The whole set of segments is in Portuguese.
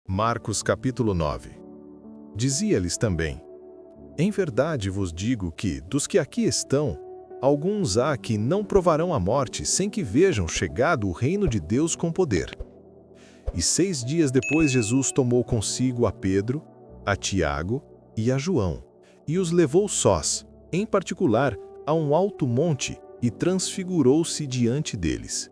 Marcos capítulo 9. Dizia-lhes também: Em verdade vos digo que, dos que aqui estão, alguns há que não provarão a morte sem que vejam chegado o reino de Deus com poder. E 6 dias depois Jesus tomou consigo a Pedro, a Tiago e a João, e os levou sós, em particular, a um alto monte, e transfigurou-se diante deles.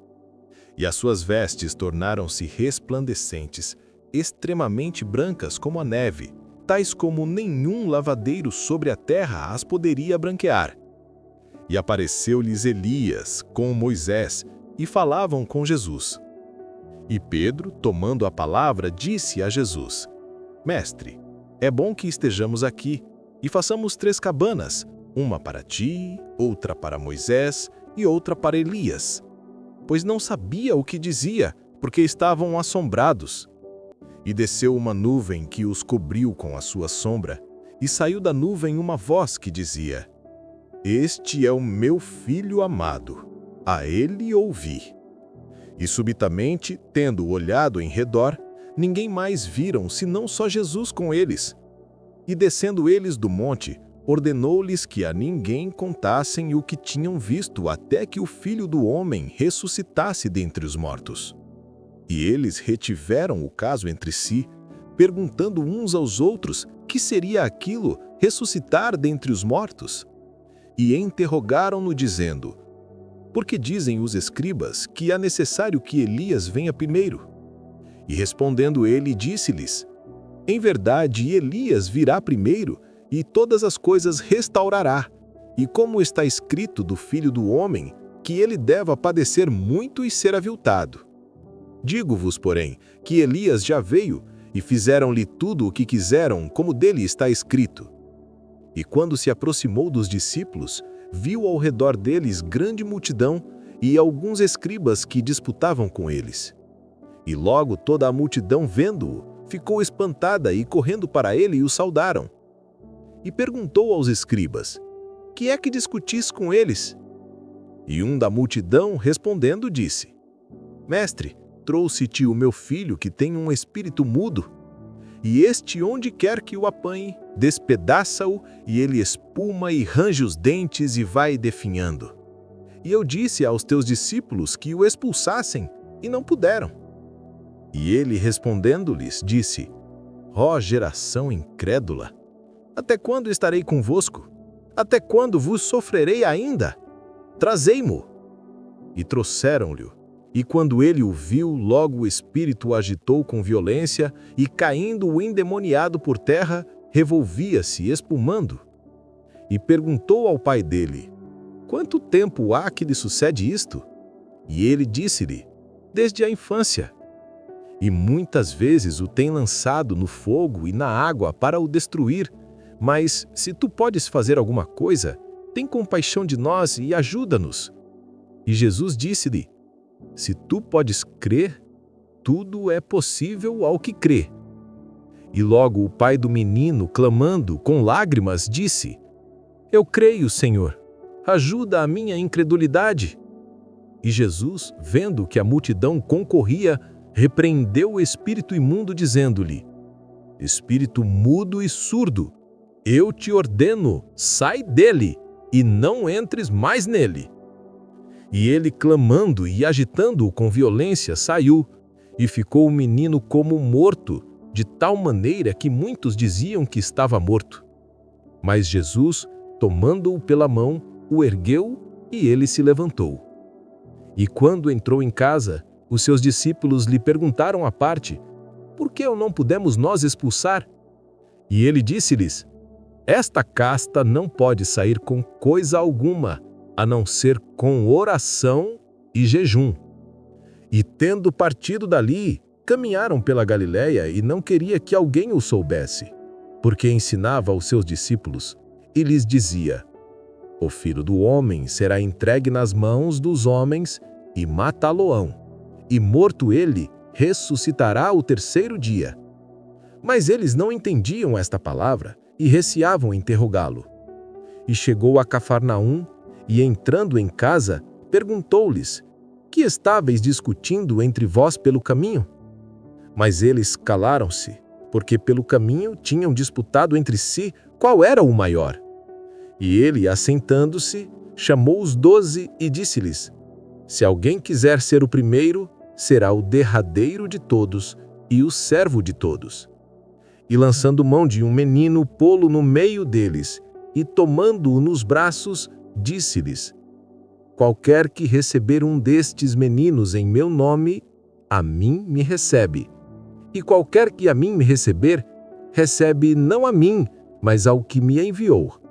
E as suas vestes tornaram-se resplandecentes, extremamente brancas como a neve, tais como nenhum lavadeiro sobre a terra as poderia branquear. E apareceu-lhes Elias com Moisés, e falavam com Jesus. E Pedro, tomando a palavra, disse a Jesus: Mestre, é bom que estejamos aqui, e façamos 3 cabanas, uma para ti, outra para Moisés e outra para Elias. Pois não sabia o que dizia, porque estavam assombrados. E desceu uma nuvem que os cobriu com a sua sombra, e saiu da nuvem uma voz que dizia: Este é o meu filho amado, a ele ouvi. E subitamente, tendo olhado em redor, ninguém mais viram senão só Jesus com eles. E descendo eles do monte, ordenou-lhes que a ninguém contassem o que tinham visto até que o Filho do Homem ressuscitasse dentre os mortos. E eles retiveram o caso entre si, perguntando uns aos outros que seria aquilo ressuscitar dentre os mortos. E interrogaram-no dizendo: Por que dizem os escribas que é necessário que Elias venha primeiro? E respondendo ele, disse-lhes: Em verdade, Elias virá primeiro, e todas as coisas restaurará. E como está escrito do Filho do Homem, que ele deva padecer muito e ser aviltado. Digo-vos, porém, que Elias já veio, e fizeram-lhe tudo o que quiseram, como dele está escrito. E quando se aproximou dos discípulos, viu ao redor deles grande multidão, e alguns escribas que disputavam com eles. E logo toda a multidão, vendo-o, ficou espantada e correndo para ele o saudaram. E perguntou aos escribas: Que é que discutis com eles? E um da multidão, respondendo, disse: Mestre, trouxe-te o meu filho que tem um espírito mudo. E este, onde quer que o apanhe, despedaça-o, e ele espuma e range os dentes e vai definhando. E eu disse aos teus discípulos que o expulsassem, e não puderam. E ele, respondendo-lhes, disse: Ó geração incrédula, até quando estarei convosco? Até quando vos sofrerei ainda? Trazei-mo. E trouxeram-lhe. E quando ele o viu, logo o espírito o agitou com violência, e caindo o endemoniado por terra, revolvia-se, espumando. E perguntou ao pai dele: Quanto tempo há que lhe sucede isto? E ele disse-lhe: Desde a infância. E muitas vezes o tem lançado no fogo e na água para o destruir. Mas, se tu podes fazer alguma coisa, tem compaixão de nós e ajuda-nos. E Jesus disse-lhe: Se tu podes crer, tudo é possível ao que crê. E logo o pai do menino, clamando com lágrimas, disse: Eu creio, Senhor, ajuda a minha incredulidade. E Jesus, vendo que a multidão concorria, repreendeu o espírito imundo, dizendo-lhe: Espírito mudo e surdo, eu te ordeno, sai dele, e não entres mais nele. E ele, clamando e agitando-o com violência, saiu, e ficou o menino como morto, de tal maneira que muitos diziam que estava morto. Mas Jesus, tomando-o pela mão, o ergueu, e ele se levantou. E quando entrou em casa, os seus discípulos lhe perguntaram à parte: Por que não pudemos nós expulsar? E ele disse-lhes: Esta casta não pode sair com coisa alguma, a não ser com oração e jejum. E tendo partido dali, caminharam pela Galiléia, e não queria que alguém o soubesse, porque ensinava aos seus discípulos, e lhes dizia: O Filho do Homem será entregue nas mãos dos homens, e matá-lo-ão, e morto ele, ressuscitará o 3º dia. Mas eles não entendiam esta palavra, e receavam interrogá-lo. E chegou a Cafarnaum, e entrando em casa, perguntou-lhes: Que estáveis discutindo entre vós pelo caminho? Mas eles calaram-se, porque pelo caminho tinham disputado entre si qual era o maior. E ele, assentando-se, chamou os 12 e disse-lhes: Se alguém quiser ser o primeiro, será o derradeiro de todos e o servo de todos. E lançando mão de um menino, pô-lo no meio deles, e tomando-o nos braços, disse-lhes: Qualquer que receber um destes meninos em meu nome, a mim me recebe. E qualquer que a mim me receber, recebe não a mim, mas ao que me enviou.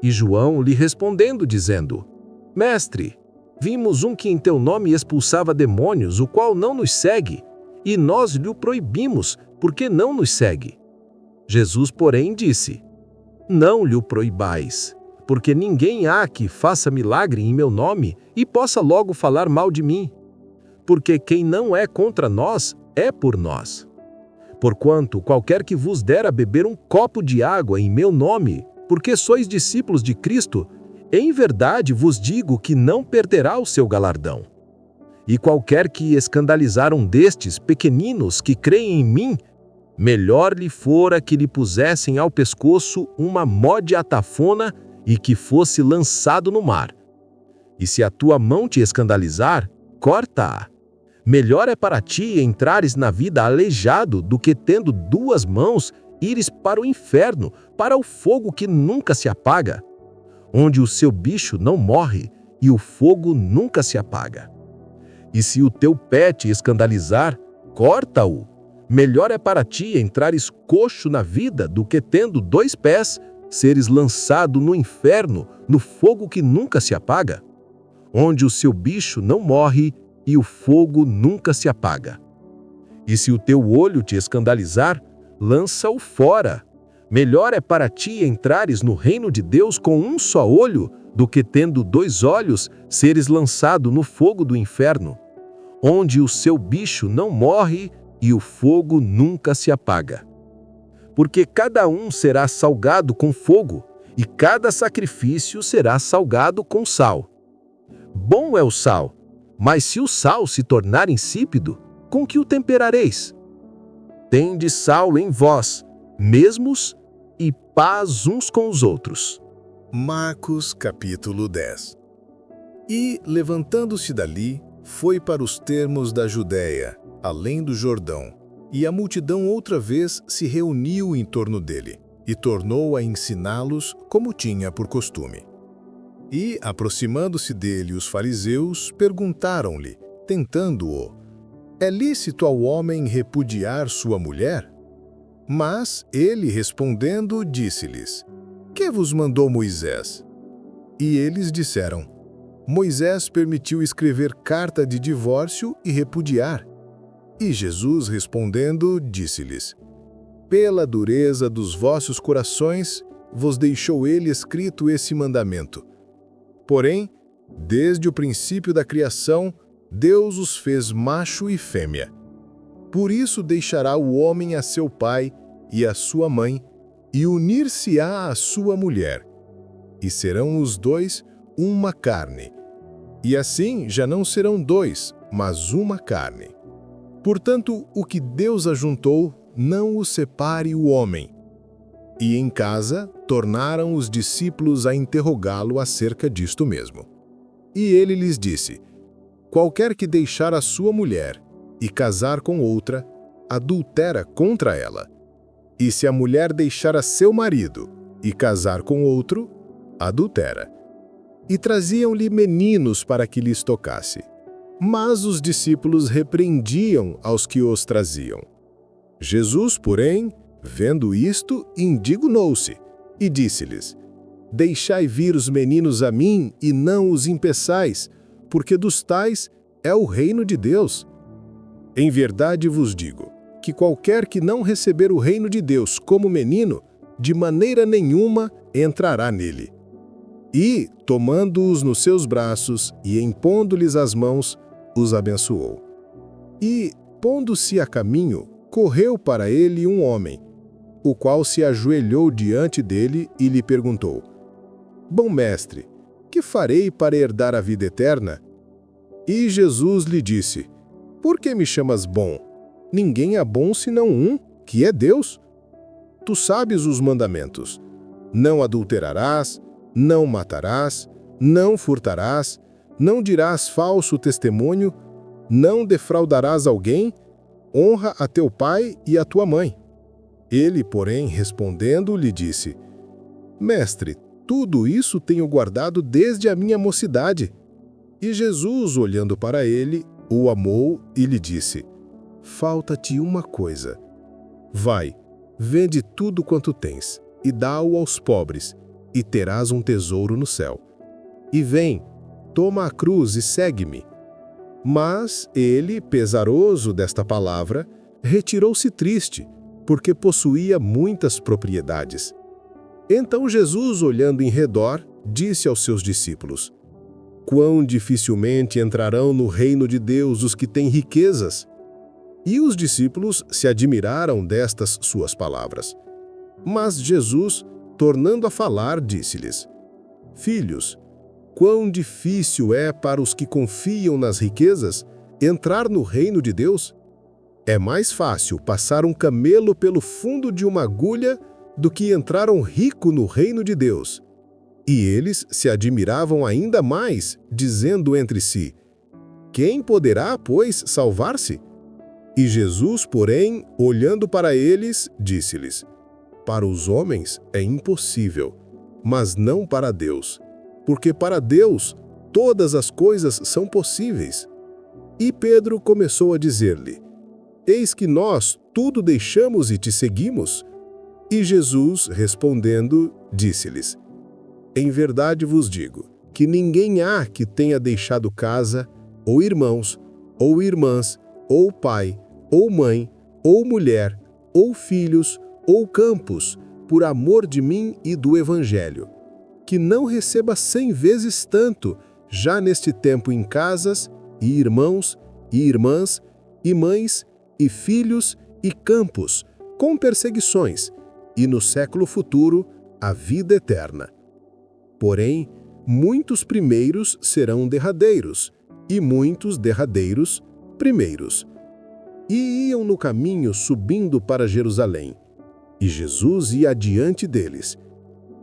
E João lhe respondendo, dizendo: Mestre, vimos um que em teu nome expulsava demônios, o qual não nos segue, e nós lhe o proibimos, porque não nos segue. Jesus, porém, disse: Não lhe o proibais, porque ninguém há que faça milagre em meu nome e possa logo falar mal de mim. Porque quem não é contra nós, é por nós. Porquanto qualquer que vos der a beber um copo de água em meu nome, porque sois discípulos de Cristo, em verdade vos digo que não perderá o seu galardão. E qualquer que escandalizar um destes pequeninos que creem em mim, melhor lhe fora que lhe pusessem ao pescoço uma mó de atafona e que fosse lançado no mar. E se a tua mão te escandalizar, corta-a. Melhor é para ti entrares na vida aleijado do que, tendo 2 mãos, ires para o inferno, para o fogo que nunca se apaga, onde o seu bicho não morre e o fogo nunca se apaga. E se o teu pé te escandalizar, corta-o. Melhor é para ti entrares coxo na vida do que, tendo 2 pés, seres lançado no inferno, no fogo que nunca se apaga, onde o seu bicho não morre e o fogo nunca se apaga. E se o teu olho te escandalizar, lança-o fora. Melhor é para ti entrares no reino de Deus com um só olho, do que tendo 2 olhos, seres lançado no fogo do inferno, onde o seu bicho não morre e o fogo nunca se apaga. Porque cada um será salgado com fogo, e cada sacrifício será salgado com sal. Bom é o sal, mas se o sal se tornar insípido, com que o temperareis? Tende sal em vós mesmos e paz uns com os outros. Marcos capítulo 10. E, levantando-se dali, foi para os termos da Judéia, além do Jordão, e a multidão outra vez se reuniu em torno dele, e tornou a ensiná-los como tinha por costume. E, aproximando-se dele os fariseus, perguntaram-lhe, tentando-o: É lícito ao homem repudiar sua mulher? Mas ele, respondendo, disse-lhes: Que vos mandou Moisés? E eles disseram: Moisés permitiu escrever carta de divórcio e repudiar. E Jesus, respondendo, disse-lhes: Pela dureza dos vossos corações, vos deixou ele escrito esse mandamento. Porém, desde o princípio da criação, Deus os fez macho e fêmea. Por isso deixará o homem a seu pai e a sua mãe, e unir-se-á à sua mulher, e serão os 2 uma carne. E assim já não serão 2, mas uma carne. Portanto, o que Deus ajuntou, não o separe o homem. E em casa, tornaram os discípulos a interrogá-lo acerca disto mesmo. E ele lhes disse: Qualquer que deixar a sua mulher e casar com outra, adultera contra ela. E se a mulher deixar a seu marido e casar com outro, adultera. E traziam-lhe meninos para que lhes tocasse. Mas os discípulos repreendiam aos que os traziam. Jesus, porém, vendo isto, indignou-se e disse-lhes: Deixai vir os meninos a mim e não os impeçais, porque dos tais é o reino de Deus. Em verdade vos digo, que qualquer que não receber o reino de Deus como menino, de maneira nenhuma entrará nele. E, tomando-os nos seus braços e impondo-lhes as mãos, os abençoou. E, pondo-se a caminho, correu para ele um homem, o qual se ajoelhou diante dele e lhe perguntou: Bom mestre, que farei para herdar a vida eterna? E Jesus lhe disse: Por que me chamas bom? Ninguém é bom senão um, que é Deus. Tu sabes os mandamentos: não adulterarás, não matarás, não furtarás, não dirás falso testemunho, não defraudarás alguém, honra a teu pai e a tua mãe. Ele, porém, respondendo, lhe disse: Mestre, tudo isso tenho guardado desde a minha mocidade. E Jesus, olhando para ele, o amou e lhe disse: Falta-te uma coisa. Vai, vende tudo quanto tens, e dá-o aos pobres, e terás um tesouro no céu. E vem, toma a cruz e segue-me. Mas ele, pesaroso desta palavra, retirou-se triste, porque possuía muitas propriedades. Então Jesus, olhando em redor, disse aos seus discípulos: Quão dificilmente entrarão no reino de Deus os que têm riquezas! E os discípulos se admiraram destas suas palavras. Mas Jesus, tornando a falar, disse-lhes: Filhos, quão difícil é para os que confiam nas riquezas entrar no reino de Deus? É mais fácil passar um camelo pelo fundo de uma agulha do que entrar um rico no reino de Deus. E eles se admiravam ainda mais, dizendo entre si: Quem poderá, pois, salvar-se? E Jesus, porém, olhando para eles, disse-lhes: Para os homens é impossível, mas não para Deus, porque para Deus todas as coisas são possíveis. E Pedro começou a dizer-lhe: Eis que nós tudo deixamos e te seguimos. E Jesus, respondendo, disse-lhes: Em verdade vos digo que ninguém há que tenha deixado casa, ou irmãos, ou irmãs, ou pai, ou mãe, ou mulher, ou filhos, ou campos, por amor de mim e do Evangelho, que não receba 100 vezes tanto, já neste tempo em casas, e irmãos, e irmãs, e mães, e filhos, e campos, com perseguições, e no século futuro a vida eterna. Porém, muitos primeiros serão derradeiros, e muitos derradeiros primeiros. E iam no caminho subindo para Jerusalém. E Jesus ia adiante deles.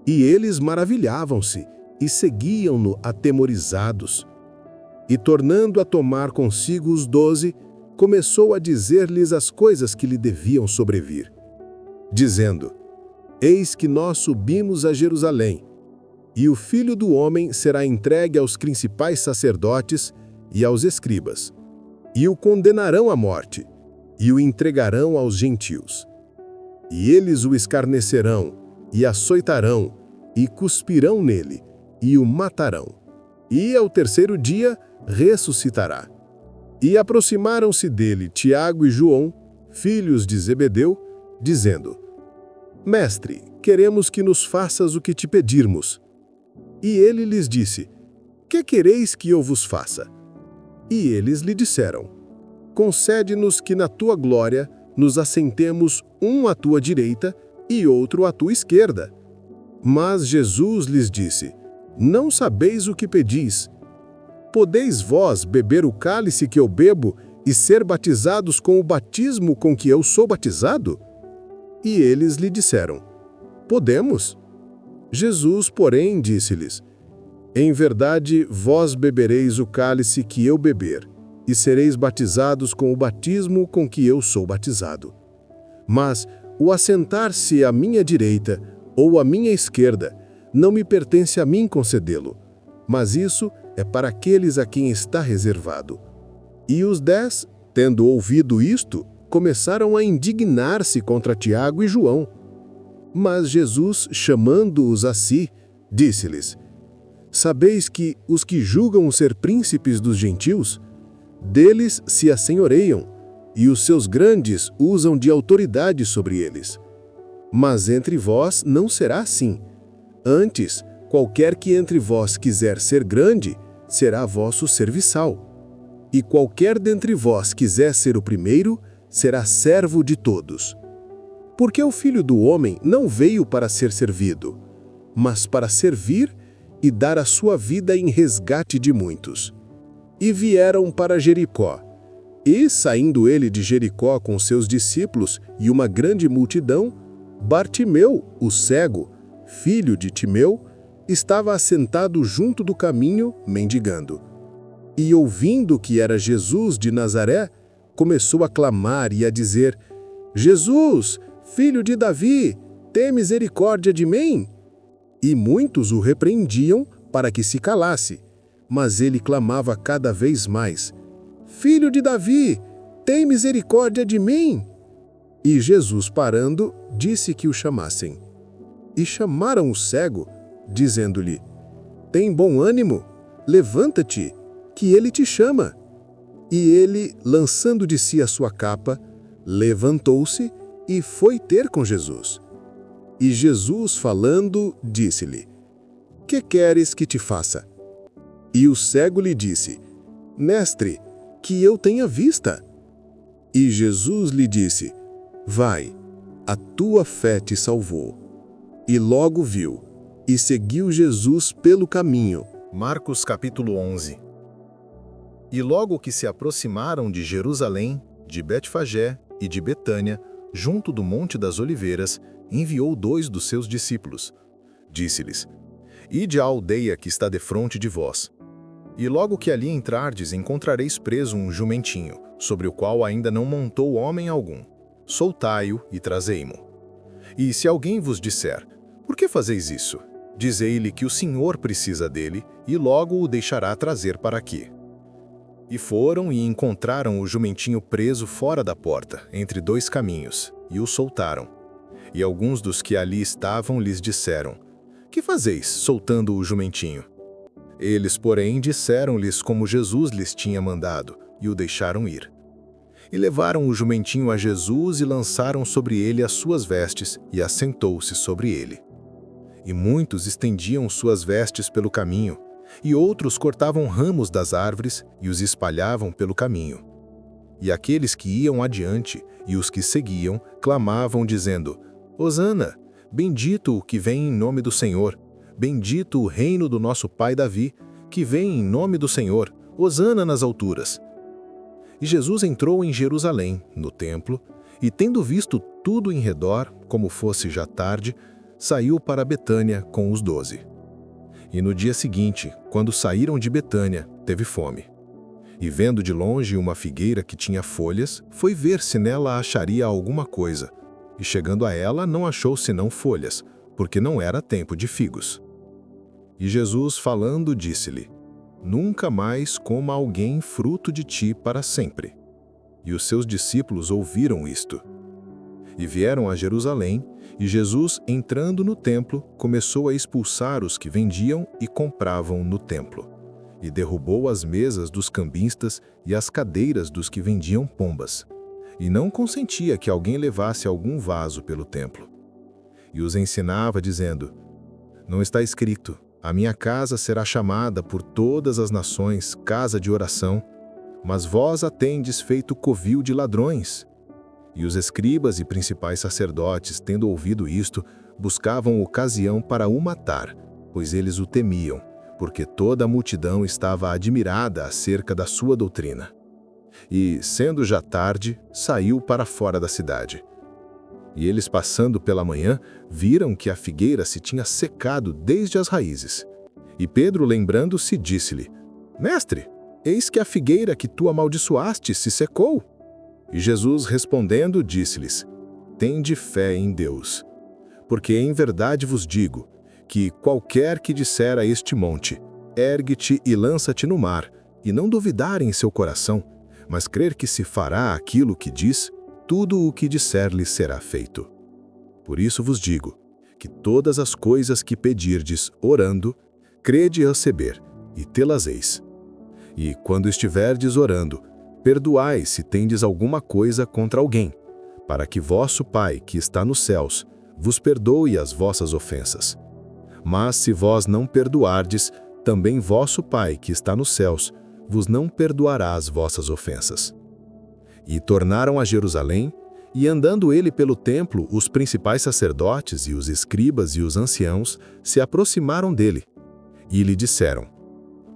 E eles maravilhavam-se e seguiam-no atemorizados. E tornando a tomar consigo os 12, começou a dizer-lhes as coisas que lhe deviam sobrevir, dizendo: Eis que nós subimos a Jerusalém, e o Filho do Homem será entregue aos principais sacerdotes e aos escribas, e o condenarão à morte, e o entregarão aos gentios. E eles o escarnecerão, e açoitarão, e cuspirão nele, e o matarão. E ao terceiro dia ressuscitará. E aproximaram-se dele Tiago e João, filhos de Zebedeu, dizendo: Mestre, queremos que nos faças o que te pedirmos. E ele lhes disse: Que quereis que eu vos faça? E eles lhe disseram: Concede-nos que na tua glória nos assentemos um à tua direita e outro à tua esquerda. Mas Jesus lhes disse: Não sabeis o que pedis. Podeis vós beber o cálice que eu bebo e ser batizados com o batismo com que eu sou batizado? E eles lhe disseram: Podemos. Jesus, porém, disse-lhes: Em verdade, vós bebereis o cálice que eu beber, e sereis batizados com o batismo com que eu sou batizado. Mas o assentar-se à minha direita ou à minha esquerda não me pertence a mim concedê-lo, mas isso é para aqueles a quem está reservado. E os 10, tendo ouvido isto, começaram a indignar-se contra Tiago e João. Mas Jesus, chamando-os a si, disse-lhes: Sabeis que os que julgam ser príncipes dos gentios, deles se assenhoreiam, e os seus grandes usam de autoridade sobre eles. Mas entre vós não será assim. Antes, qualquer que entre vós quiser ser grande, será vosso serviçal. E qualquer dentre vós quiser ser o primeiro, será servo de todos. Porque o Filho do Homem não veio para ser servido, mas para servir e dar a sua vida em resgate de muitos. E vieram para Jericó. E, saindo ele de Jericó com seus discípulos e uma grande multidão, Bartimeu, o cego, filho de Timeu, estava assentado junto do caminho, mendigando. E, ouvindo que era Jesus de Nazaré, começou a clamar e a dizer: Jesus, filho de Davi, tem misericórdia de mim? E muitos o repreendiam para que se calasse, mas ele clamava cada vez mais: Filho de Davi, tem misericórdia de mim? E Jesus, parando, disse que o chamassem. E chamaram o cego, dizendo-lhe: Tem bom ânimo, levanta-te, que ele te chama. E ele, lançando de si a sua capa, levantou-se e foi ter com Jesus. E Jesus, falando, disse-lhe: Que queres que te faça? E o cego lhe disse: Mestre, que eu tenha vista. E Jesus lhe disse: Vai, a tua fé te salvou. E logo viu, e seguiu Jesus pelo caminho. Marcos capítulo 11. E logo que se aproximaram de Jerusalém, de Betfagé e de Betânia, junto do Monte das Oliveiras, enviou 2 dos seus discípulos. Disse-lhes: Ide à aldeia que está defronte de vós. E logo que ali entrardes, encontrareis preso um jumentinho, sobre o qual ainda não montou homem algum. Soltai-o e trazei-mo. E se alguém vos disser: Por que fazeis isso? Dizei-lhe que o Senhor precisa dele, e logo o deixará trazer para aqui. E foram e encontraram o jumentinho preso fora da porta, entre 2 caminhos, e o soltaram. E alguns dos que ali estavam lhes disseram: Que fazeis, soltando o jumentinho? Eles, porém, disseram-lhes como Jesus lhes tinha mandado, e o deixaram ir. E levaram o jumentinho a Jesus e lançaram sobre ele as suas vestes, e assentou-se sobre ele. E muitos estendiam suas vestes pelo caminho, e outros cortavam ramos das árvores e os espalhavam pelo caminho. E aqueles que iam adiante e os que seguiam clamavam, dizendo: Hosana, bendito o que vem em nome do Senhor, bendito o reino do nosso pai Davi, que vem em nome do Senhor, hosana nas alturas. E Jesus entrou em Jerusalém, no templo, e tendo visto tudo em redor, como fosse já tarde, saiu para Betânia com os 12. E no dia seguinte, quando saíram de Betânia, teve fome. E vendo de longe uma figueira que tinha folhas, foi ver se nela acharia alguma coisa. E chegando a ela, não achou senão folhas, porque não era tempo de figos. E Jesus, falando, disse-lhe: Nunca mais coma alguém fruto de ti para sempre. E os seus discípulos ouviram isto. E vieram a Jerusalém, e Jesus, entrando no templo, começou a expulsar os que vendiam e compravam no templo. E derrubou as mesas dos cambistas e as cadeiras dos que vendiam pombas. E não consentia que alguém levasse algum vaso pelo templo. E os ensinava, dizendo: Não está escrito: A minha casa será chamada por todas as nações casa de oração, mas vós a tendes feito covil de ladrões. E os escribas e principais sacerdotes, tendo ouvido isto, buscavam ocasião para o matar, pois eles o temiam, porque toda a multidão estava admirada acerca da sua doutrina. E, sendo já tarde, saiu para fora da cidade. E eles, passando pela manhã, viram que a figueira se tinha secado desde as raízes. E Pedro, lembrando-se, disse-lhe: Mestre, eis que a figueira que tu amaldiçoaste se secou. E Jesus, respondendo, disse-lhes: Tende fé em Deus. Porque em verdade vos digo, que qualquer que disser a este monte: Ergue-te e lança-te no mar, e não duvidar em seu coração, mas crer que se fará aquilo que diz, tudo o que disser-lhe será feito. Por isso vos digo, que todas as coisas que pedirdes orando, crede receber, e tê-las-eis. E quando estiverdes orando, perdoai se tendes alguma coisa contra alguém, para que vosso Pai, que está nos céus, vos perdoe as vossas ofensas. Mas se vós não perdoardes, também vosso Pai, que está nos céus, vos não perdoará as vossas ofensas. E tornaram a Jerusalém, e andando ele pelo templo, os principais sacerdotes e os escribas e os anciãos se aproximaram dele. E lhe disseram: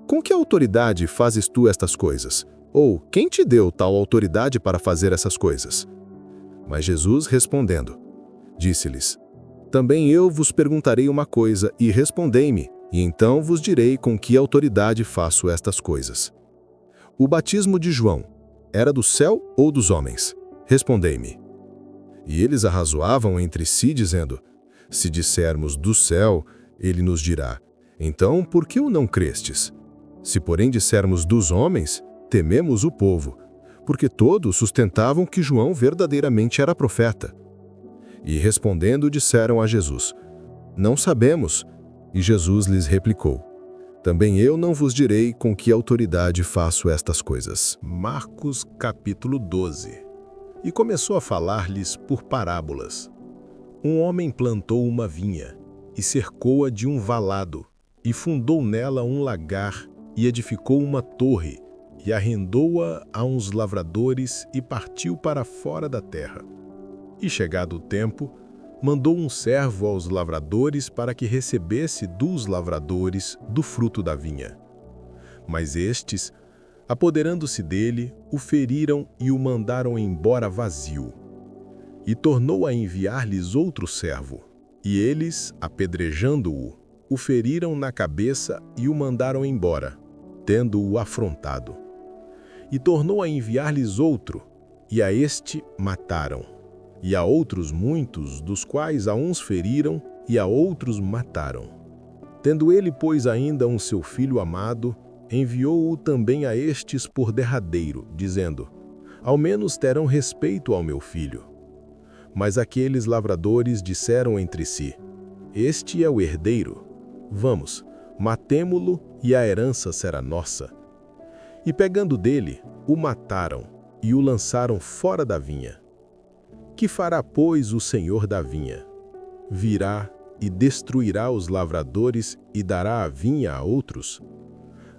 Com que autoridade fazes tu estas coisas? Ou quem te deu tal autoridade para fazer essas coisas? Mas Jesus, respondendo, disse-lhes: Também eu vos perguntarei uma coisa, e respondei-me, e então vos direi com que autoridade faço estas coisas. O batismo de João era do céu ou dos homens? Respondei-me. E eles arrazoavam entre si, dizendo: Se dissermos do céu, ele nos dirá: Então, por que o não crestes? Se, porém, dissermos dos homens, tememos o povo, porque todos sustentavam que João verdadeiramente era profeta. E respondendo, disseram a Jesus: Não sabemos. E Jesus lhes replicou: Também eu não vos direi com que autoridade faço estas coisas. Marcos capítulo 12. E começou a falar-lhes por parábolas. Um homem plantou uma vinha, e cercou-a de um valado, e fundou nela um lagar, e edificou uma torre, e arrendou-a a uns lavradores, e partiu para fora da terra. E chegado o tempo, mandou um servo aos lavradores para que recebesse dos lavradores do fruto da vinha. Mas estes, apoderando-se dele, o feriram e o mandaram embora vazio. E tornou a enviar-lhes outro servo, e eles, apedrejando-o, o feriram na cabeça e o mandaram embora, tendo-o afrontado. E tornou a enviar-lhes outro, e a este mataram. E a outros muitos, dos quais a uns feriram, e a outros mataram. Tendo ele, pois, ainda um seu filho amado, enviou-o também a estes por derradeiro, dizendo: Ao menos terão respeito ao meu filho. Mas aqueles lavradores disseram entre si: Este é o herdeiro. Vamos, matemo-lo, e a herança será nossa. E pegando dele, o mataram, e o lançaram fora da vinha. Que fará, pois, o senhor da vinha? Virá e destruirá os lavradores e dará a vinha a outros?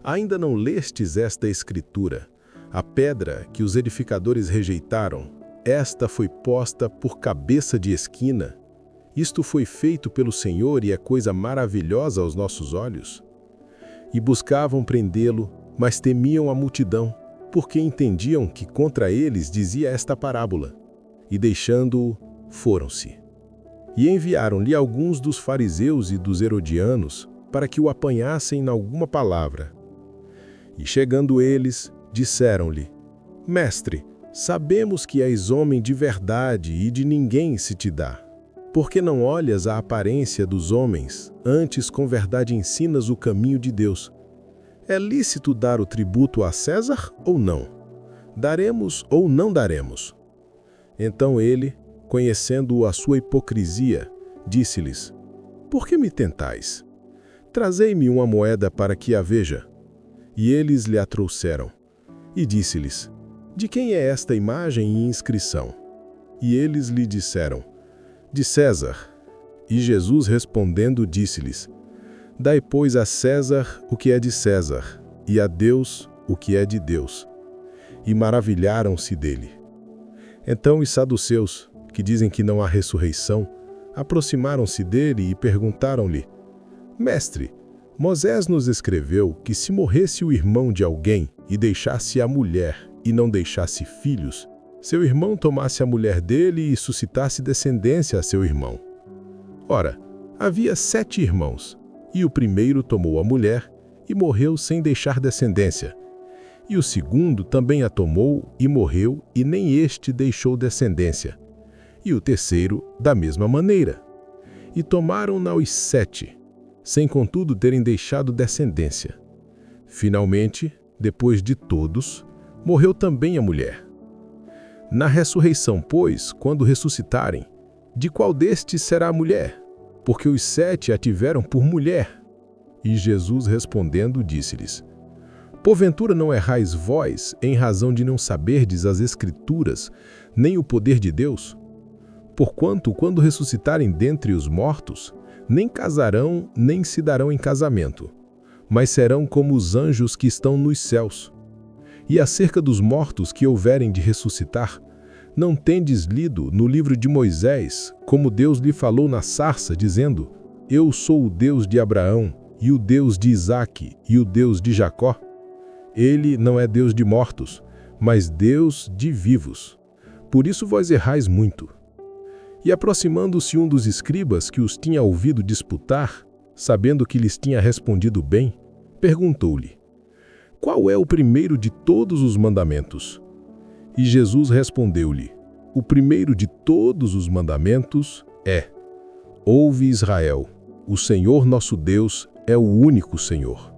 Ainda não lestes esta escritura? A pedra que os edificadores rejeitaram, esta foi posta por cabeça de esquina. Isto foi feito pelo Senhor e é coisa maravilhosa aos nossos olhos. E buscavam prendê-lo, mas temiam a multidão, porque entendiam que contra eles dizia esta parábola. E deixando-o, foram-se. E enviaram-lhe alguns dos fariseus e dos herodianos para que o apanhassem em alguma palavra. E chegando eles, disseram-lhe: Mestre, sabemos que és homem de verdade e de ninguém se te dá. Por que não olhas a aparência dos homens, antes com verdade ensinas o caminho de Deus? É lícito dar o tributo a César ou não? Daremos ou não daremos? Então ele, conhecendo a sua hipocrisia, disse-lhes: Por que me tentais? Trazei-me uma moeda para que a veja. E eles lhe a trouxeram. E disse-lhes: De quem é esta imagem e inscrição? E eles lhe disseram: De César. E Jesus respondendo disse-lhes: Dai, pois, a César o que é de César, e a Deus o que é de Deus. E maravilharam-se dele. Então os saduceus, que dizem que não há ressurreição, aproximaram-se dele e perguntaram-lhe: Mestre, Moisés nos escreveu que se morresse o irmão de alguém e deixasse a mulher e não deixasse filhos, seu irmão tomasse a mulher dele e suscitasse descendência a seu irmão. Ora, havia 7 irmãos, e o primeiro tomou a mulher e morreu sem deixar descendência. E o segundo também a tomou e morreu, e nem este deixou descendência. E o terceiro, da mesma maneira. E tomaram-na os 7, sem contudo terem deixado descendência. Finalmente, depois de todos, morreu também a mulher. Na ressurreição, pois, quando ressuscitarem, de qual destes será a mulher? Porque os 7 a tiveram por mulher. E Jesus respondendo disse-lhes: Porventura não errais vós, em razão de não saberdes as Escrituras, nem o poder de Deus? Porquanto, quando ressuscitarem dentre os mortos, nem casarão, nem se darão em casamento, mas serão como os anjos que estão nos céus. E acerca dos mortos que houverem de ressuscitar, não tendes lido no livro de Moisés, como Deus lhe falou na sarça, dizendo: Eu sou o Deus de Abraão, e o Deus de Isaque, e o Deus de Jacó? Ele não é Deus de mortos, mas Deus de vivos. Por isso vós errais muito. E aproximando-se um dos escribas que os tinha ouvido disputar, sabendo que lhes tinha respondido bem, perguntou-lhe: qual é o primeiro de todos os mandamentos? E Jesus respondeu-lhe: o primeiro de todos os mandamentos é: ouve, Israel, o Senhor nosso Deus é o único Senhor.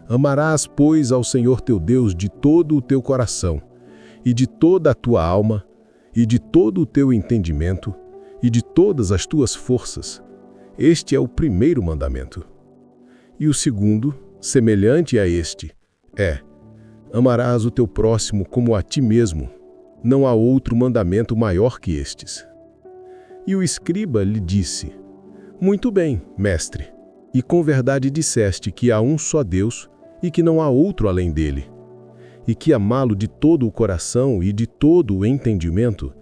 Amarás, pois, ao Senhor teu Deus de todo o teu coração, e de toda a tua alma, e de todo o teu entendimento, e de todas as tuas forças. Este é o primeiro mandamento. E o segundo, semelhante a este, é: amarás o teu próximo como a ti mesmo. Não há outro mandamento maior que estes. E o escriba lhe disse: muito bem, mestre, e com verdade disseste que há um só Deus e que não há outro além dele, e que amá-lo de todo o coração e de todo o entendimento,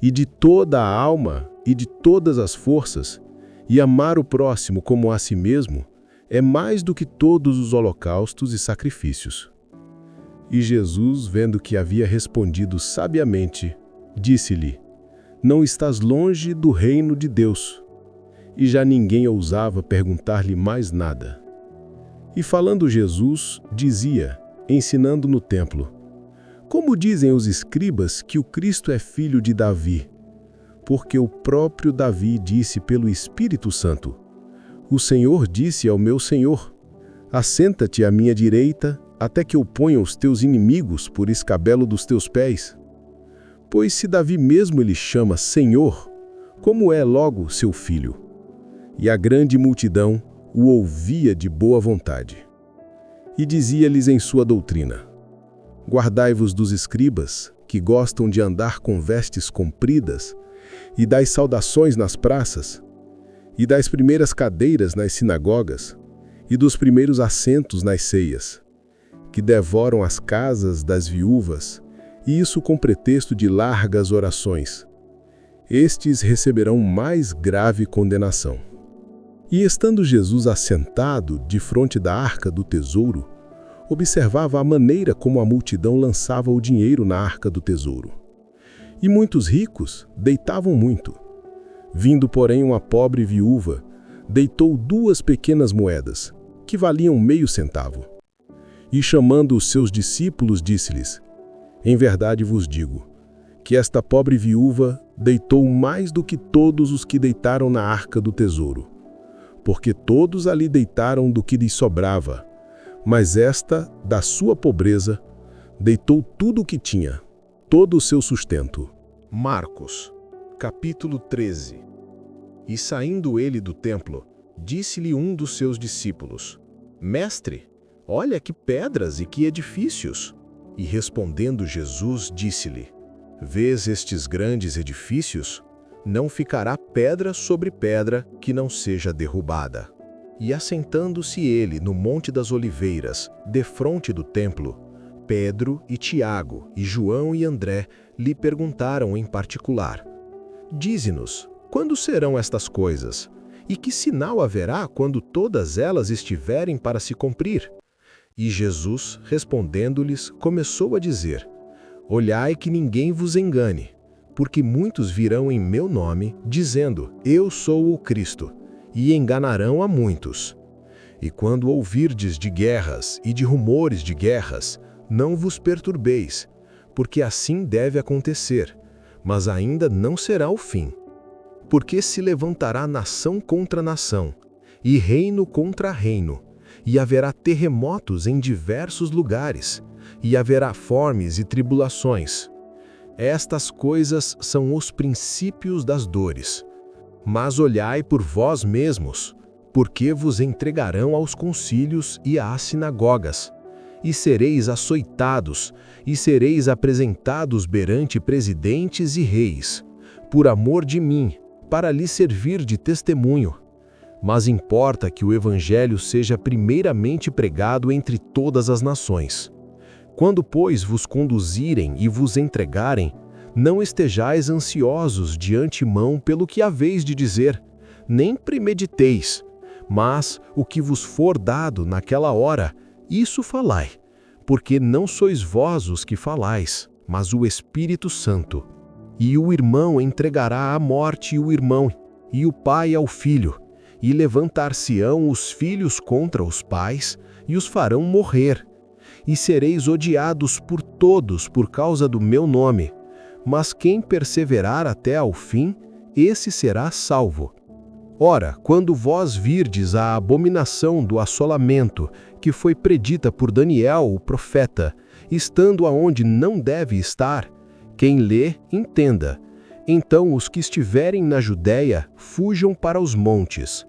e de toda a alma e de todas as forças, e amar o próximo como a si mesmo, é mais do que todos os holocaustos e sacrifícios. E Jesus, vendo que havia respondido sabiamente, disse-lhe: não estás longe do reino de Deus. E já ninguém ousava perguntar-lhe mais nada. E falando Jesus, dizia, ensinando no templo: como dizem os escribas que o Cristo é filho de Davi? Porque o próprio Davi disse pelo Espírito Santo: o Senhor disse ao meu Senhor: assenta-te à minha direita, até que eu ponha os teus inimigos por escabelo dos teus pés. Pois se Davi mesmo ele chama Senhor, como é logo seu filho? E a grande multidão o ouvia de boa vontade. E dizia-lhes em sua doutrina: guardai-vos dos escribas, que gostam de andar com vestes compridas, e das saudações nas praças, e das primeiras cadeiras nas sinagogas, e dos primeiros assentos nas ceias, que devoram as casas das viúvas, e isso com pretexto de largas orações. Estes receberão mais grave condenação. E estando Jesus assentado defronte da arca do tesouro, observava a maneira como a multidão lançava o dinheiro na arca do tesouro. E muitos ricos deitavam muito. Vindo, porém, uma pobre viúva, deitou 2 pequenas moedas, que valiam meio centavo. E chamando os seus discípulos, disse-lhes: em verdade vos digo, que esta pobre viúva deitou mais do que todos os que deitaram na arca do tesouro. Porque todos ali deitaram do que lhes sobrava, mas esta, da sua pobreza, deitou tudo o que tinha, todo o seu sustento. Marcos, capítulo 13. E saindo ele do templo, disse-lhe um dos seus discípulos: mestre, olha que pedras e que edifícios. E respondendo Jesus, disse-lhe: vês estes grandes edifícios? Não ficará pedra sobre pedra que não seja derrubada. E assentando-se ele no Monte das Oliveiras, defronte do templo, Pedro e Tiago, e João e André lhe perguntaram em particular: dize-nos, quando serão estas coisas? E que sinal haverá quando todas elas estiverem para se cumprir? E Jesus, respondendo-lhes, começou a dizer: olhai que ninguém vos engane, porque muitos virão em meu nome, dizendo: eu sou o Cristo, e enganarão a muitos. E quando ouvirdes de guerras e de rumores de guerras, não vos perturbeis, porque assim deve acontecer, mas ainda não será o fim. Porque se levantará nação contra nação, e reino contra reino, e haverá terremotos em diversos lugares, e haverá fomes e tribulações. Estas coisas são os princípios das dores. Mas olhai por vós mesmos, porque vos entregarão aos concílios e às sinagogas, e sereis açoitados, e sereis apresentados perante presidentes e reis, por amor de mim, para lhes servir de testemunho. Mas importa que o evangelho seja primeiramente pregado entre todas as nações. Quando, pois, vos conduzirem e vos entregarem, não estejais ansiosos de antemão pelo que haveis de dizer, nem premediteis, mas o que vos for dado naquela hora, isso falai, porque não sois vós os que falais, mas o Espírito Santo. E o irmão entregará à morte o irmão, e o pai ao filho, e levantar-se-ão os filhos contra os pais, e os farão morrer. E sereis odiados por todos por causa do meu nome, mas quem perseverar até ao fim, esse será salvo. Ora, quando vós virdes a abominação do assolamento, que foi predita por Daniel, o profeta, estando aonde não deve estar, quem lê, entenda. Então os que estiverem na Judéia, fujam para os montes.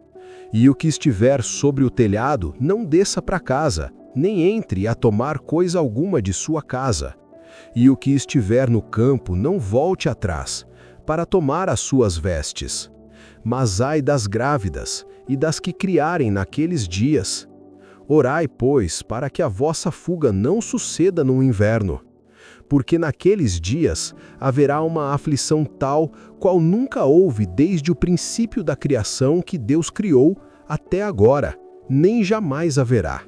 E o que estiver sobre o telhado, não desça para casa, nem entre a tomar coisa alguma de sua casa. E o que estiver no campo, não volte atrás, para tomar as suas vestes. Mas ai das grávidas, e das que criarem naqueles dias. Orai, pois, para que a vossa fuga não suceda no inverno. Porque naqueles dias haverá uma aflição tal, qual nunca houve desde o princípio da criação que Deus criou até agora, nem jamais haverá.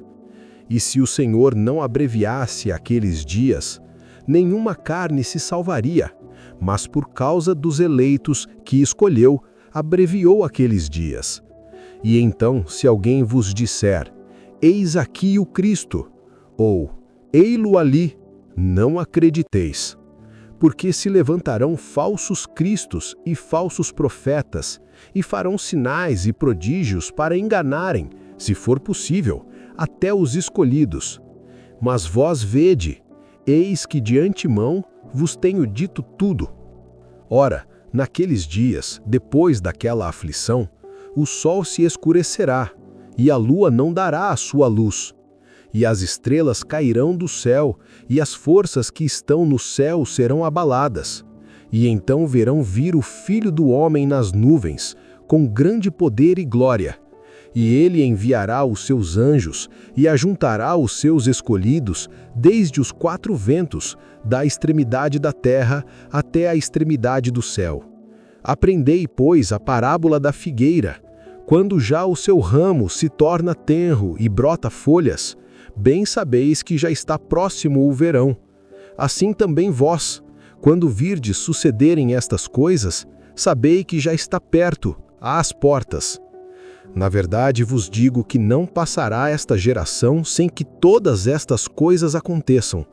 E se o Senhor não abreviasse aqueles dias, nenhuma carne se salvaria, mas por causa dos eleitos que escolheu, abreviou aqueles dias. E então, se alguém vos disser, eis aqui o Cristo, ou ei-lo ali, não acrediteis. Porque se levantarão falsos cristos e falsos profetas, e farão sinais e prodígios para enganarem, se for possível, até os escolhidos. Mas vós vede, eis que de antemão vos tenho dito tudo. Ora, naqueles dias, depois daquela aflição, o sol se escurecerá, e a lua não dará a sua luz. E as estrelas cairão do céu, e as forças que estão no céu serão abaladas. E então verão vir o Filho do Homem nas nuvens, com grande poder e glória. E ele enviará os seus anjos, e ajuntará os seus escolhidos, desde os quatro ventos, da extremidade da terra até a extremidade do céu. Aprendei, pois, a parábola da figueira. Quando já o seu ramo se torna tenro e brota folhas, bem sabeis que já está próximo o verão. Assim também vós, quando virdes sucederem estas coisas, sabei que já está perto, às portas. Na verdade vos digo que não passará esta geração sem que todas estas coisas aconteçam.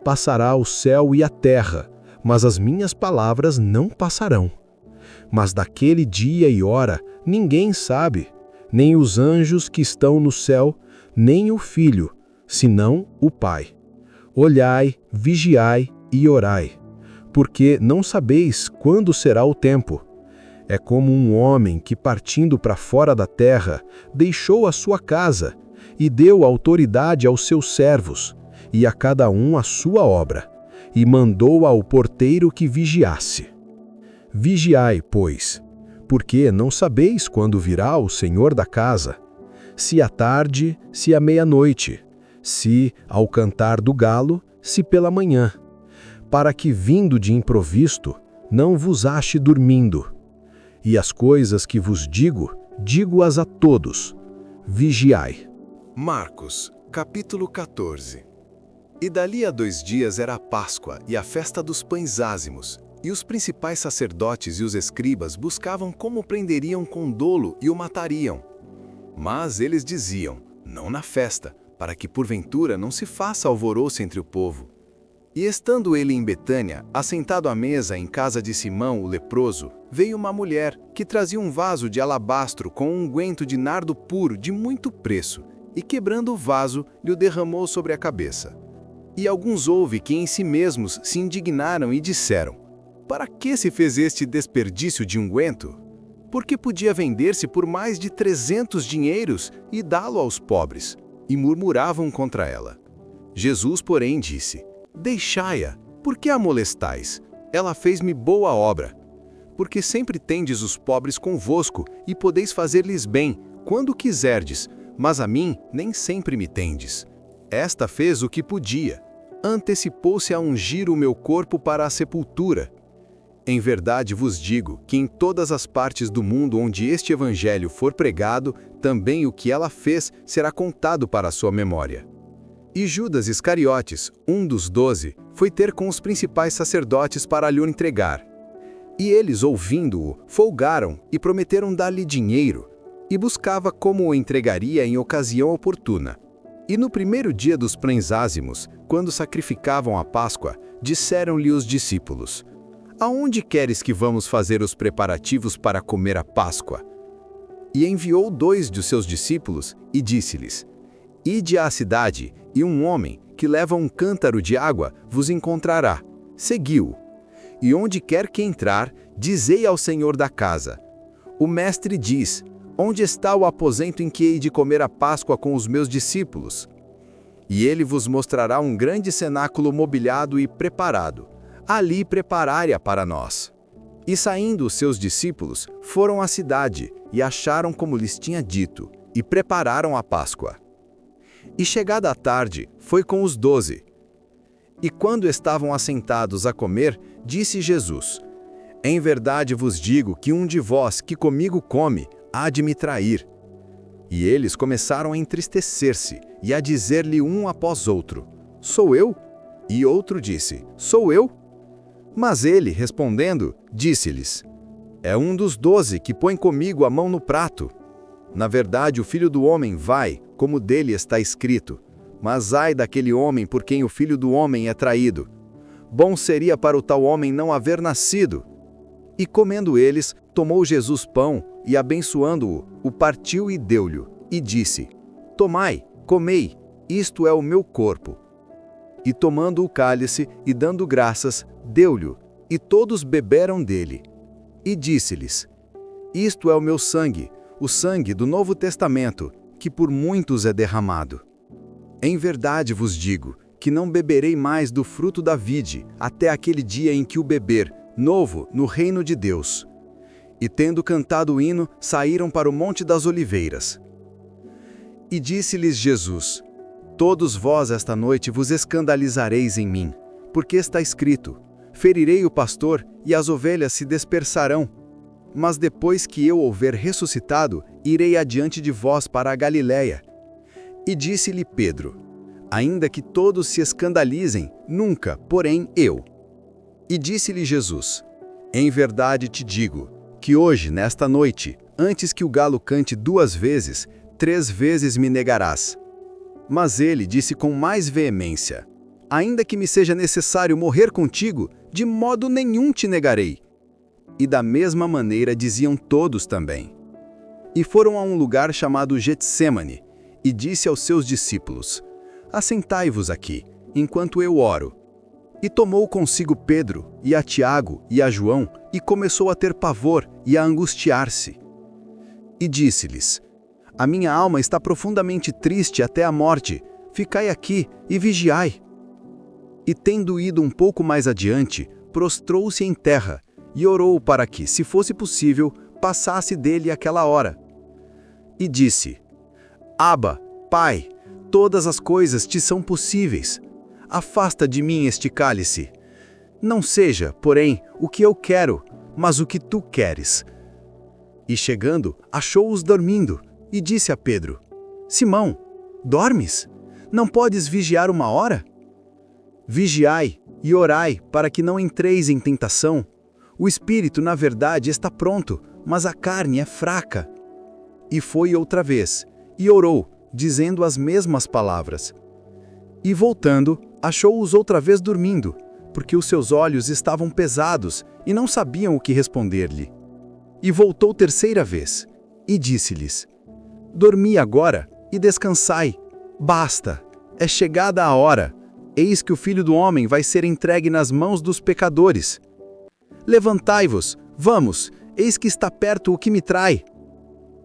Passará o céu e a terra, mas as minhas palavras não passarão. Mas daquele dia e hora ninguém sabe, nem os anjos que estão no céu, nem o Filho, senão o Pai. Olhai, vigiai e orai, porque não sabeis quando será o tempo. É como um homem que, partindo para fora da terra, deixou a sua casa e deu autoridade aos seus servos, e a cada um a sua obra, e mandou ao porteiro que vigiasse. Vigiai, pois, porque não sabeis quando virá o Senhor da casa, se à tarde, se à meia-noite, se ao cantar do galo, se pela manhã, para que, vindo de improvisto, não vos ache dormindo. E as coisas que vos digo, digo-as a todos. Vigiai. Marcos, capítulo 14. E dali a 2 dias era a Páscoa e a festa dos pães ázimos, e os principais sacerdotes e os escribas buscavam como prenderiam com dolo e o matariam. Mas eles diziam, não na festa, para que porventura não se faça alvoroço entre o povo. E estando ele em Betânia, assentado à mesa em casa de Simão o leproso, veio uma mulher que trazia um vaso de alabastro com um unguento de nardo puro de muito preço, e quebrando o vaso, lhe o derramou sobre a cabeça. E alguns houve que em si mesmos se indignaram e disseram, para que se fez este desperdício de unguento? Porque podia vender-se por mais de 300 dinheiros e dá-lo aos pobres. E murmuravam contra ela. Jesus, porém, disse, deixai-a, por que a molestais? Ela fez-me boa obra. Porque sempre tendes os pobres convosco, e podeis fazer-lhes bem, quando quiserdes, mas a mim nem sempre me tendes. Esta fez o que podia. Antecipou-se a ungir o meu corpo para a sepultura. Em verdade vos digo que em todas as partes do mundo onde este evangelho for pregado, também o que ela fez será contado para a sua memória. E Judas Iscariotes, um dos 12, foi ter com os principais sacerdotes para lhe entregar. E eles, ouvindo-o, folgaram e prometeram dar-lhe dinheiro, e buscava como o entregaria em ocasião oportuna. E no primeiro dia dos pães ázimos, quando sacrificavam a Páscoa, disseram-lhe os discípulos: Aonde queres que vamos fazer os preparativos para comer a Páscoa? E enviou 2 de seus discípulos e disse-lhes: Ide à cidade, e um homem que leva um cântaro de água vos encontrará. Segui-o. E onde quer que entrar, dizei ao senhor da casa: O mestre diz: Onde está o aposento em que hei de comer a Páscoa com os meus discípulos? E ele vos mostrará um grande cenáculo mobiliado e preparado. Ali preparai-a para nós. E saindo os seus discípulos, foram à cidade, e acharam como lhes tinha dito, e prepararam a Páscoa. E chegada a tarde, foi com os 12. E quando estavam assentados a comer, disse Jesus: Em verdade vos digo que um de vós que comigo come, há de me trair. E eles começaram a entristecer-se, e a dizer-lhe um após outro: Sou eu? E outro disse: Sou eu? Mas ele, respondendo, disse-lhes: É um dos 12 que põe comigo a mão no prato. Na verdade, o Filho do Homem vai, como dele está escrito. Mas ai daquele homem por quem o Filho do Homem é traído. Bom seria para o tal homem não haver nascido. E comendo eles, tomou Jesus pão, e abençoando-o, o partiu e deu-lhe, e disse: Tomai, comei, isto é o meu corpo. E tomando o cálice, e dando graças, deu-lhe, e todos beberam dele. E disse-lhes: Isto é o meu sangue, o sangue do Novo Testamento, que por muitos é derramado. Em verdade vos digo, que não beberei mais do fruto da vide, até aquele dia em que o beber, novo, no reino de Deus. E tendo cantado o hino, saíram para o Monte das Oliveiras. E disse-lhes Jesus: Todos vós esta noite vos escandalizareis em mim, porque está escrito: Ferirei o pastor, e as ovelhas se dispersarão. Mas depois que eu houver ressuscitado, irei adiante de vós para a Galiléia. E disse-lhe Pedro: Ainda que todos se escandalizem, nunca, porém, eu. E disse-lhe Jesus: Em verdade te digo, que hoje, nesta noite, antes que o galo cante 2 vezes, 3 vezes me negarás. Mas ele disse com mais veemência: Ainda que me seja necessário morrer contigo, de modo nenhum te negarei. E da mesma maneira diziam todos também. E foram a um lugar chamado Getsêmani, e disse aos seus discípulos: Assentai-vos aqui, enquanto eu oro. E tomou consigo Pedro, e a Tiago, e a João, e começou a ter pavor, e a angustiar-se. E disse-lhes: A minha alma está profundamente triste até a morte, ficai aqui e vigiai. E tendo ido um pouco mais adiante, prostrou-se em terra, e orou para que, se fosse possível, passasse dele aquela hora. E disse: Abba, Pai, todas as coisas te são possíveis. Afasta de mim este cálice. Não seja, porém, o que eu quero, mas o que tu queres. E chegando, achou-os dormindo, e disse a Pedro: Simão, dormes? Não podes vigiar 1 hora? Vigiai e orai, para que não entreis em tentação. O espírito, na verdade, está pronto, mas a carne é fraca. E foi outra vez, e orou, dizendo as mesmas palavras. E voltando, achou-os outra vez dormindo, porque os seus olhos estavam pesados, e não sabiam o que responder-lhe. E voltou 3ª vez, e disse-lhes: Dormi agora, e descansai. Basta, é chegada a hora. Eis que o Filho do Homem vai ser entregue nas mãos dos pecadores. Levantai-vos, vamos, eis que está perto o que me trai.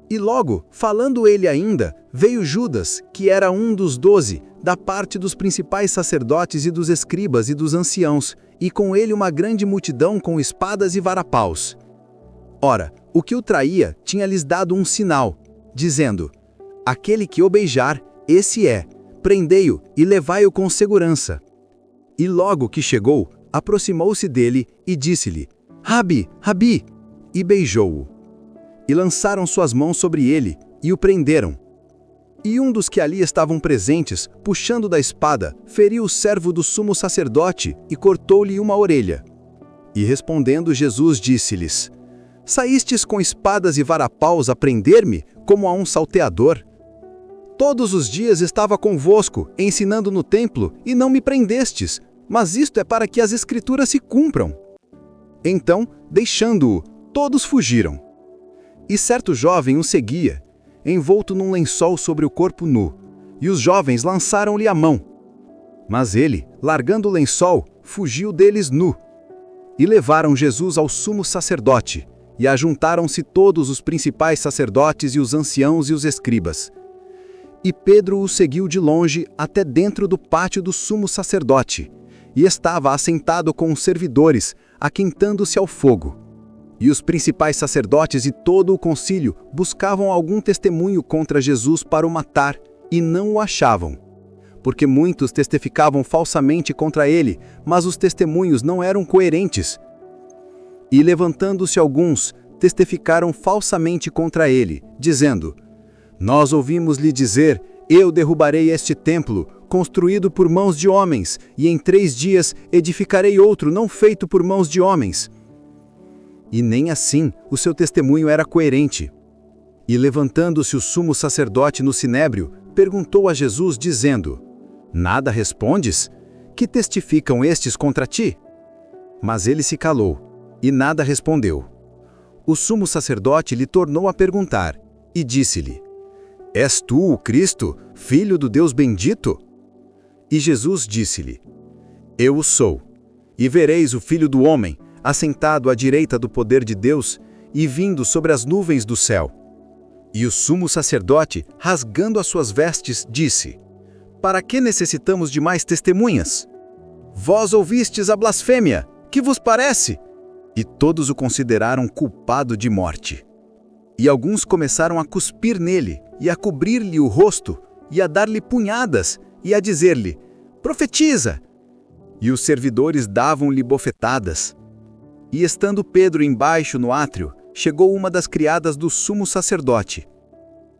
E logo, falando ele ainda, veio Judas, que era um dos 12, da parte dos principais sacerdotes e dos escribas e dos anciãos, e com ele uma grande multidão com espadas e varapaus. Ora, o que o traía tinha-lhes dado um sinal, dizendo: Aquele que o beijar, esse é, prendei-o e levai-o com segurança. E logo que chegou, aproximou-se dele e disse-lhe: Rabi, Rabi! E beijou-o. E lançaram suas mãos sobre ele e o prenderam. E um dos que ali estavam presentes, puxando da espada, feriu o servo do sumo sacerdote e cortou-lhe uma orelha. E respondendo Jesus disse-lhes: Saístes com espadas e varapaus a prender-me, como a um salteador? Todos os dias estava convosco, ensinando no templo, e não me prendestes, mas isto é para que as Escrituras se cumpram. Então, deixando-o, todos fugiram. E certo jovem o seguia, envolto num lençol sobre o corpo nu, e os jovens lançaram-lhe a mão. Mas ele, largando o lençol, fugiu deles nu. E levaram Jesus ao sumo sacerdote, e ajuntaram-se todos os principais sacerdotes e os anciãos e os escribas. E Pedro o seguiu de longe até dentro do pátio do sumo sacerdote, e estava assentado com os servidores, aquentando-se ao fogo. E os principais sacerdotes e todo o concílio buscavam algum testemunho contra Jesus para o matar, e não o achavam. Porque muitos testificavam falsamente contra ele, mas os testemunhos não eram coerentes. E levantando-se alguns, testificaram falsamente contra ele, dizendo: Nós ouvimos-lhe dizer, eu derrubarei este templo, construído por mãos de homens, e em 3 dias edificarei outro não feito por mãos de homens. E nem assim o seu testemunho era coerente. E levantando-se o sumo sacerdote no sinédrio, perguntou a Jesus, dizendo: Nada respondes? Que testificam estes contra ti? Mas ele se calou, e nada respondeu. O sumo sacerdote lhe tornou a perguntar, e disse-lhe: És tu o Cristo, filho do Deus bendito? E Jesus disse-lhe: Eu o sou. E vereis o Filho do Homem, assentado à direita do poder de Deus, e vindo sobre as nuvens do céu. E o sumo sacerdote, rasgando as suas vestes, disse: Para que necessitamos de mais testemunhas? Vós ouvistes a blasfêmia, que vos parece? E todos o consideraram culpado de morte. E alguns começaram a cuspir nele, e a cobrir-lhe o rosto, e a dar-lhe punhadas, e a dizer-lhe: Profetiza! E os servidores davam-lhe bofetadas. E estando Pedro embaixo no átrio, chegou uma das criadas do sumo sacerdote.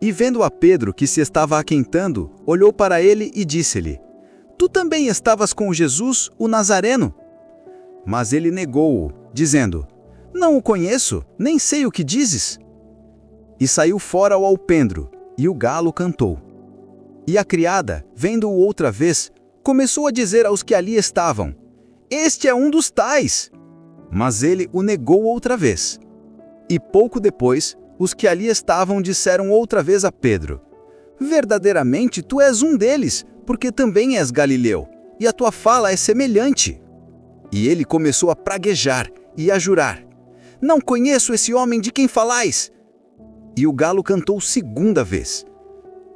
E vendo a Pedro que se estava aquentando, olhou para ele e disse-lhe: Tu também estavas com Jesus, o Nazareno? Mas ele negou-o, dizendo: Não o conheço, nem sei o que dizes. E saiu fora ao alpendre, e o galo cantou. E a criada, vendo-o outra vez, começou a dizer aos que ali estavam: Este é um dos tais. Mas ele o negou outra vez. E pouco depois, os que ali estavam disseram outra vez a Pedro: Verdadeiramente tu és um deles, porque também és galileu, e a tua fala é semelhante. E ele começou a praguejar e a jurar: Não conheço esse homem de quem falais. E o galo cantou 2ª vez.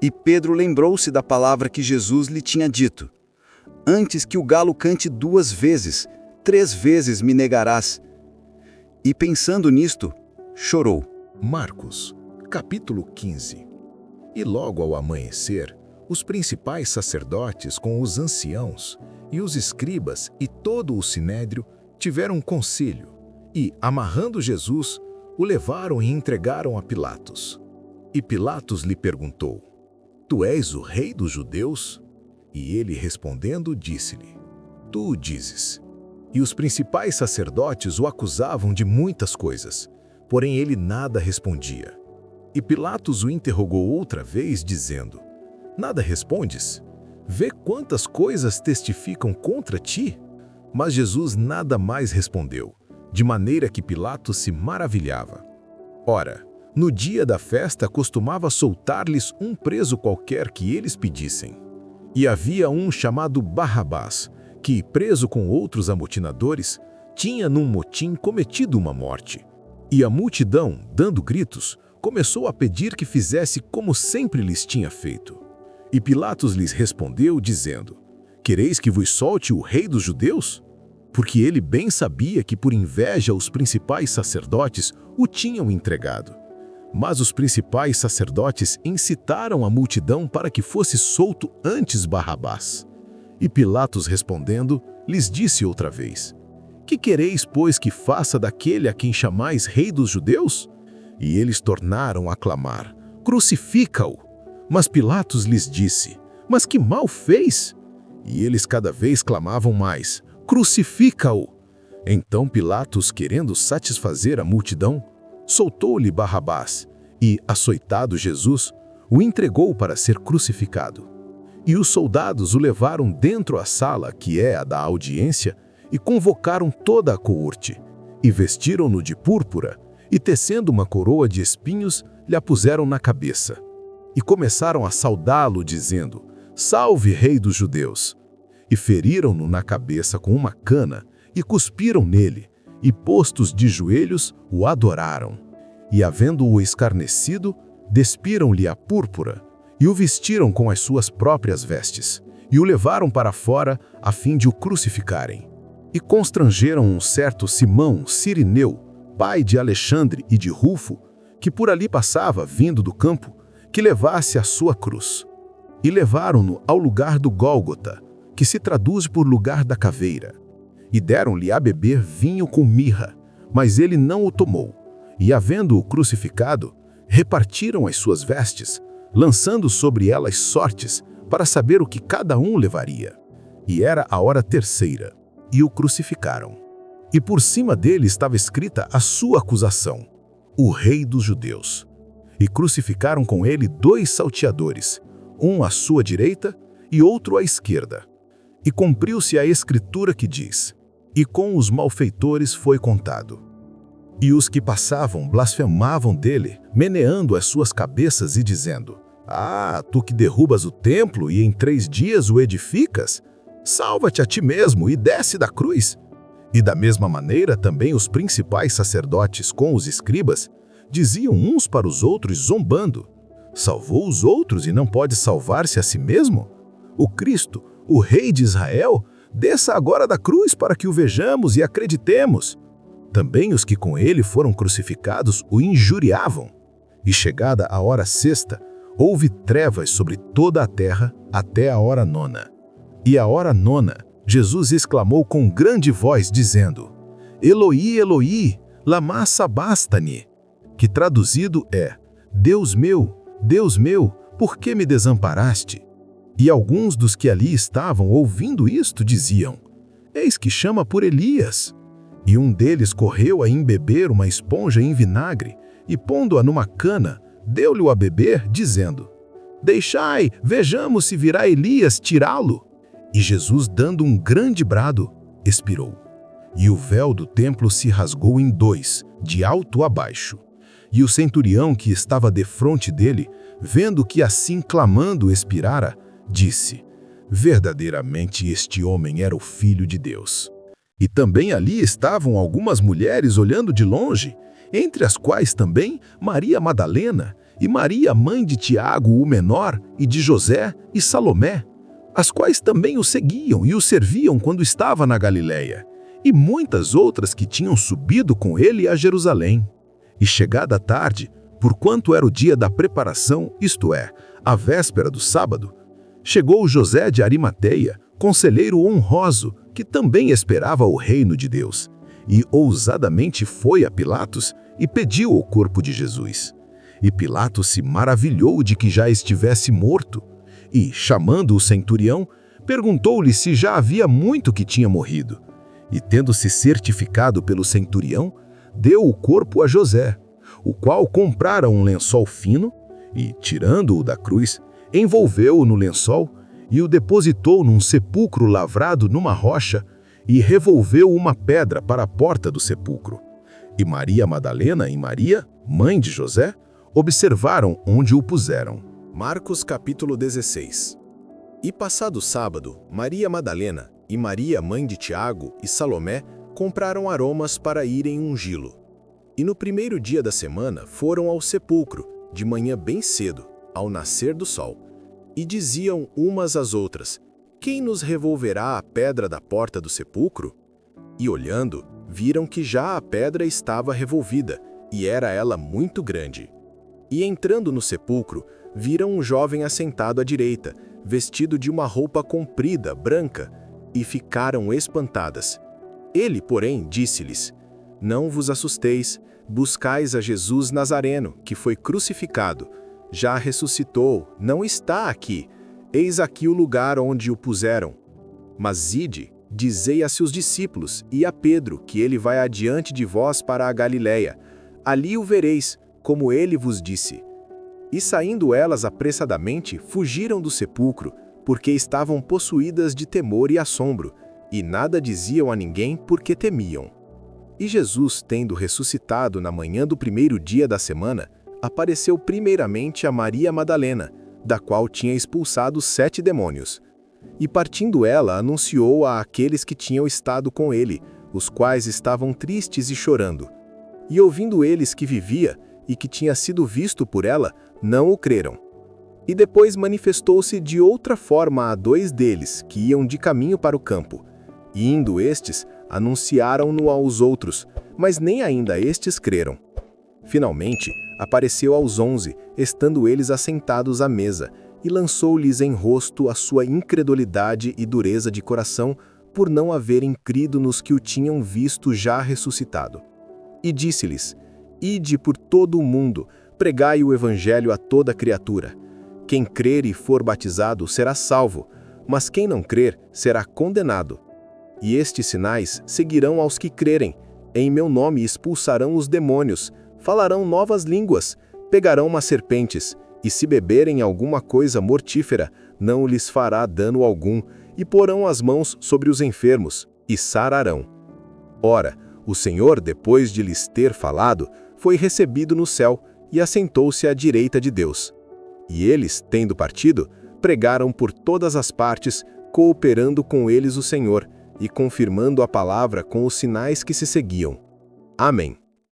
E Pedro lembrou-se da palavra que Jesus lhe tinha dito: Antes que o galo cante 2 vezes, 3 vezes me negarás. E pensando nisto, chorou. Marcos, capítulo 15. E logo ao amanhecer, os principais sacerdotes com os anciãos e os escribas e todo o sinédrio tiveram um concílio e, amarrando Jesus, o levaram e entregaram a Pilatos. E Pilatos lhe perguntou: Tu és o rei dos judeus? E ele respondendo disse-lhe: Tu o dizes. E os principais sacerdotes o acusavam de muitas coisas, porém ele nada respondia. E Pilatos o interrogou outra vez, dizendo: Nada respondes? Vê quantas coisas testificam contra ti? Mas Jesus nada mais respondeu, de maneira que Pilatos se maravilhava. Ora, no dia da festa costumava soltar-lhes um preso qualquer que eles pedissem. E havia um chamado Barrabás, que, preso com outros amotinadores, tinha num motim cometido uma morte. E a multidão, dando gritos, começou a pedir que fizesse como sempre lhes tinha feito. E Pilatos lhes respondeu, dizendo: Quereis que vos solte o rei dos judeus? Porque ele bem sabia que por inveja os principais sacerdotes o tinham entregado. Mas os principais sacerdotes incitaram a multidão para que fosse solto antes Barrabás. E Pilatos respondendo, lhes disse outra vez: Que quereis, pois, que faça daquele a quem chamais rei dos judeus? E eles tornaram a clamar: Crucifica-o! Mas Pilatos lhes disse: Mas que mal fez? E eles cada vez clamavam mais: Crucifica-o! Então Pilatos, querendo satisfazer a multidão, soltou-lhe Barrabás e, açoitado Jesus, o entregou para ser crucificado. E os soldados o levaram dentro à sala, que é a da audiência, e convocaram toda a coorte, e vestiram-no de púrpura, e tecendo uma coroa de espinhos, lhe a puseram na cabeça. E começaram a saudá-lo, dizendo: Salve, Rei dos Judeus! E feriram-no na cabeça com uma cana, e cuspiram nele, e postos de joelhos, o adoraram. E havendo-o escarnecido, despiram-lhe a púrpura, e o vestiram com as suas próprias vestes, e o levaram para fora, a fim de o crucificarem. E constrangeram um certo Simão Cirineu, pai de Alexandre e de Rufo, que por ali passava, vindo do campo, que levasse a sua cruz. E levaram-no ao lugar do Gólgota, que se traduz por lugar da caveira. E deram-lhe a beber vinho com mirra, mas ele não o tomou. E, havendo-o crucificado, repartiram as suas vestes, lançando sobre elas sortes, para saber o que cada um levaria. E era a hora terceira, e o crucificaram. E por cima dele estava escrita a sua acusação: o Rei dos Judeus. E crucificaram com ele 2 salteadores, um à sua direita e outro à esquerda. E cumpriu-se a escritura que diz: E com os malfeitores foi contado. E os que passavam blasfemavam dele, meneando as suas cabeças e dizendo: Ah, tu que derrubas o templo e em 3 dias o edificas? Salva-te a ti mesmo e desce da cruz. E da mesma maneira também os principais sacerdotes com os escribas diziam uns para os outros zombando: Salvou os outros e não pode salvar-se a si mesmo? O Cristo, o Rei de Israel, desça agora da cruz para que o vejamos e acreditemos. Também os que com ele foram crucificados o injuriavam. E chegada a hora sexta, houve trevas sobre toda a terra até a hora nona. E à hora nona, Jesus exclamou com grande voz, dizendo: Eloi, Eloi, lama sabachthani, que traduzido é: Deus meu, por que me desamparaste? E alguns dos que ali estavam ouvindo isto diziam: Eis que chama por Elias. E um deles correu a embeber uma esponja em vinagre e, pondo-a numa cana, deu-lhe a beber, dizendo: Deixai, vejamos se virá Elias tirá-lo. E Jesus, dando um grande brado, expirou. E o véu do templo se rasgou em 2, de alto a baixo. E o centurião que estava defronte dele, vendo que assim clamando expirara, disse: Verdadeiramente este homem era o Filho de Deus. E também ali estavam algumas mulheres olhando de longe, entre as quais também Maria Madalena e Maria, mãe de Tiago, o menor, e de José e Salomé, as quais também o seguiam e o serviam quando estava na Galileia, e muitas outras que tinham subido com ele a Jerusalém. E chegada a tarde, porquanto era o dia da preparação, isto é, a véspera do sábado, chegou José de Arimateia, conselheiro honroso, que também esperava o reino de Deus, e ousadamente foi a Pilatos e pediu o corpo de Jesus. E Pilatos se maravilhou de que já estivesse morto, e, chamando o centurião, perguntou-lhe se já havia muito que tinha morrido. E, tendo-se certificado pelo centurião, deu o corpo a José, o qual comprara um lençol fino e, tirando-o da cruz, envolveu-o no lençol e o depositou num sepulcro lavrado numa rocha e revolveu uma pedra para a porta do sepulcro. E Maria Madalena e Maria, mãe de José, observaram onde o puseram. Marcos capítulo 16. E passado o sábado, Maria Madalena e Maria, mãe de Tiago e Salomé, compraram aromas para irem ungí-lo. E no primeiro dia da semana foram ao sepulcro, de manhã bem cedo, ao nascer do sol. E diziam umas às outras: Quem nos revolverá a pedra da porta do sepulcro? E olhando, viram que já a pedra estava revolvida, e era ela muito grande. E entrando no sepulcro, viram um jovem assentado à direita, vestido de uma roupa comprida, branca, e ficaram espantadas. Ele, porém, disse-lhes: Não vos assusteis, buscais a Jesus Nazareno, que foi crucificado. já ressuscitou, não está aqui. Eis aqui o lugar onde o puseram. Mas ide, dizei a seus discípulos e a Pedro que ele vai adiante de vós para a Galiléia. Ali o vereis, como ele vos disse. E saindo elas apressadamente, fugiram do sepulcro, porque estavam possuídas de temor e assombro, e nada diziam a ninguém porque temiam. E Jesus, tendo ressuscitado na manhã do primeiro dia da semana, apareceu primeiramente a Maria Madalena, da qual tinha expulsado 7 demônios. E partindo ela, anunciou a aqueles que tinham estado com ele, os quais estavam tristes e chorando. E ouvindo eles que vivia, e que tinha sido visto por ela, não o creram. E depois manifestou-se de outra forma a 2 deles, que iam de caminho para o campo. E indo estes, anunciaram-no aos outros, mas nem ainda estes creram. Finalmente, apareceu aos 11, estando eles assentados à mesa, e lançou-lhes em rosto a sua incredulidade e dureza de coração, por não haverem crido nos que o tinham visto já ressuscitado. E disse-lhes: Ide por todo o mundo, pregai o evangelho a toda criatura. Quem crer e for batizado será salvo, mas quem não crer será condenado. E estes sinais seguirão aos que crerem. Em meu nome expulsarão os demônios, falarão novas línguas, pegarão umas serpentes, e se beberem alguma coisa mortífera, não lhes fará dano algum, e porão as mãos sobre os enfermos, e sararão. Ora, o Senhor, depois de lhes ter falado, foi recebido no céu, e assentou-se à direita de Deus. E eles, tendo partido, pregaram por todas as partes, cooperando com eles o Senhor, e confirmando a palavra com os sinais que se seguiam. Amém.